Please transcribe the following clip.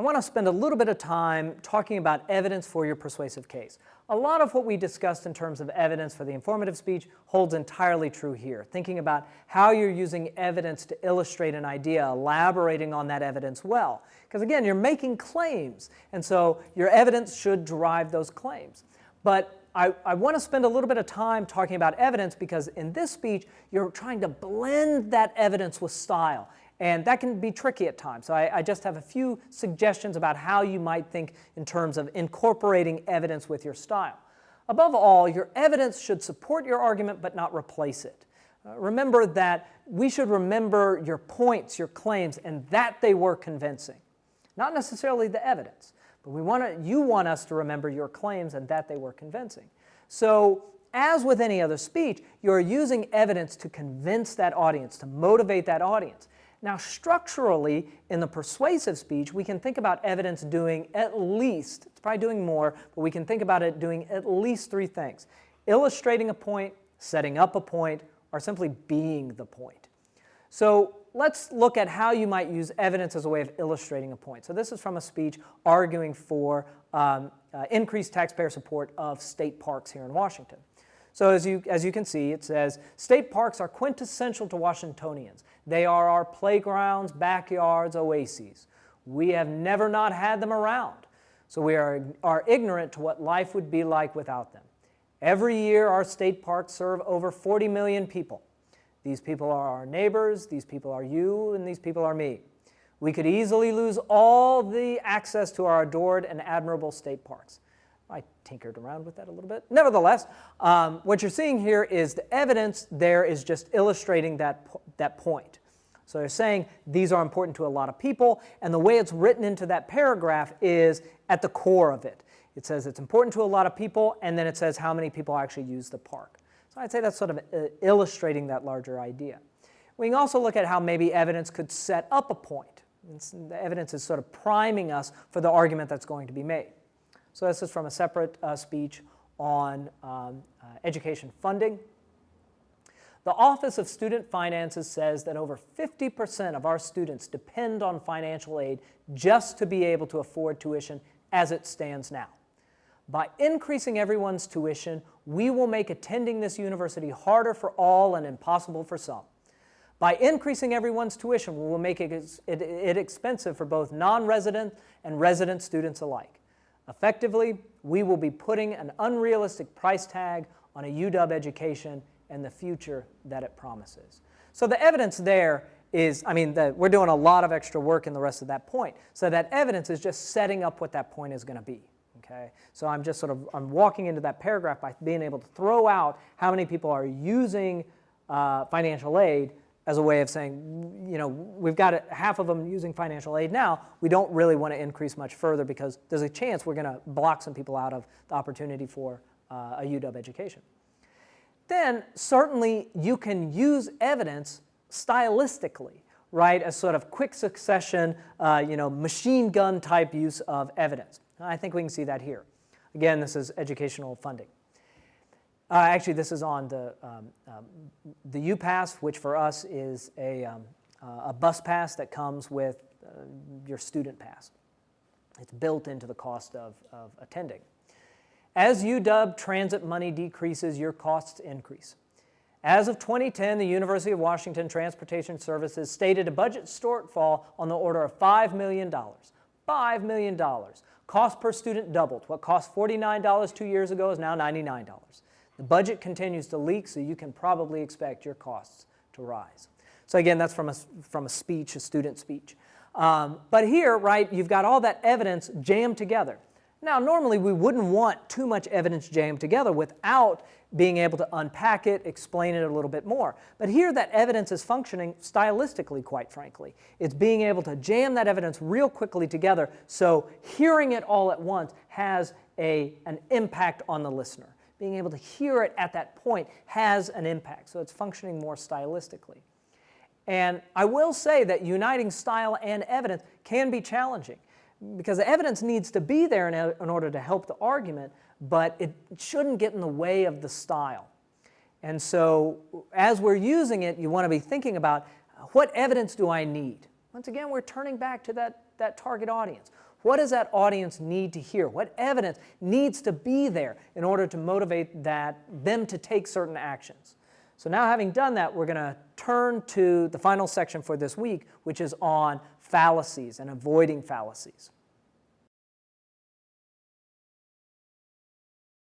I want to spend a little bit of time talking about evidence for your persuasive case. A lot of what we discussed in terms of evidence for the informative speech holds entirely true here, thinking about how you're using evidence to illustrate an idea, elaborating on that evidence well. Because again, you're making claims, and so your evidence should drive those claims. But I want to spend a little bit of time talking about evidence because in this speech, you're trying to blend that evidence with style. And that can be tricky at times. So I just have a few suggestions about how you might think in terms of incorporating evidence with your style. Above all, your evidence should support your argument but not replace it. Remember that we should remember your points, your claims, and that they were convincing. Not necessarily the evidence, but you want us to remember your claims and that they were convincing. So as with any other speech, you're using evidence to convince that audience, to motivate that audience. Now, structurally, in the persuasive speech, we can think about evidence doing at least, it's probably doing more, but we can think about it doing at least three things: illustrating a point, setting up a point, or simply being the point. So let's look at how you might use evidence as a way of illustrating a point. So this is from a speech arguing for increased taxpayer support of state parks here in Washington. So as you can see, it says, state parks are quintessential to Washingtonians. They are our playgrounds, backyards, oases. We have never not had them around, so we are ignorant to what life would be like without them. Every year, our state parks serve over 40 million people. These people are our neighbors, these people are you, and these people are me. We could easily lose all the access to our adored and admirable state parks. I tinkered around with that a little bit. Nevertheless, what you're seeing here is the evidence there is just illustrating that point. So they're saying these are important to a lot of people, and the way it's written into that paragraph is at the core of it. It says it's important to a lot of people, and then it says how many people actually use the park. So I'd say that's sort of illustrating that larger idea. We can also look at how maybe evidence could set up a point. The evidence is sort of priming us for the argument that's going to be made. So this is from a separate speech on education funding. The Office of Student Finances says that over 50% of our students depend on financial aid just to be able to afford tuition as it stands now. By increasing everyone's tuition, we will make attending this university harder for all and impossible for some. By increasing everyone's tuition, we will make it expensive for both non-resident and resident students alike. Effectively, we will be putting an unrealistic price tag on a UW education and the future that it promises. So the evidence there is, we're doing a lot of extra work in the rest of that point. So that evidence is just setting up what that point is going to be. Okay? So I'm walking into that paragraph by being able to throw out how many people are using financial aid as a way of saying, we've got half of them using financial aid now. We don't really want to increase much further because there's a chance we're going to block some people out of the opportunity for a UW education. Then certainly you can use evidence stylistically, right, as sort of quick succession, machine gun type use of evidence. I think we can see that here. Again, this is educational funding. Actually, this is on the U-Pass, which for us is a bus pass that comes with your student pass. It's built into the cost of attending. As UW transit money decreases, your costs increase. As of 2010, the University of Washington Transportation Services stated a budget shortfall on the order of $5 million. $5 million. Cost per student doubled. What cost $49 2 years ago is now $99. The budget continues to leak, so you can probably expect your costs to rise. So again, that's from a speech, a student speech. But here, right, you've got all that evidence jammed together. Now, normally we wouldn't want too much evidence jammed together without being able to unpack it, explain it a little bit more. But here that evidence is functioning stylistically, quite frankly. It's being able to jam that evidence real quickly together so hearing it all at once has an impact on the listener. Being able to hear it at that point has an impact, so it's functioning more stylistically. And I will say that uniting style and evidence can be challenging because the evidence needs to be there in order to help the argument, but it shouldn't get in the way of the style. And so as we're using it, you want to be thinking about what evidence do I need? Once again, we're turning back to that target audience. What does that audience need to hear? What evidence needs to be there in order to motivate them to take certain actions? So now, having done that, we're going to turn to the final section for this week, which is on fallacies and avoiding fallacies.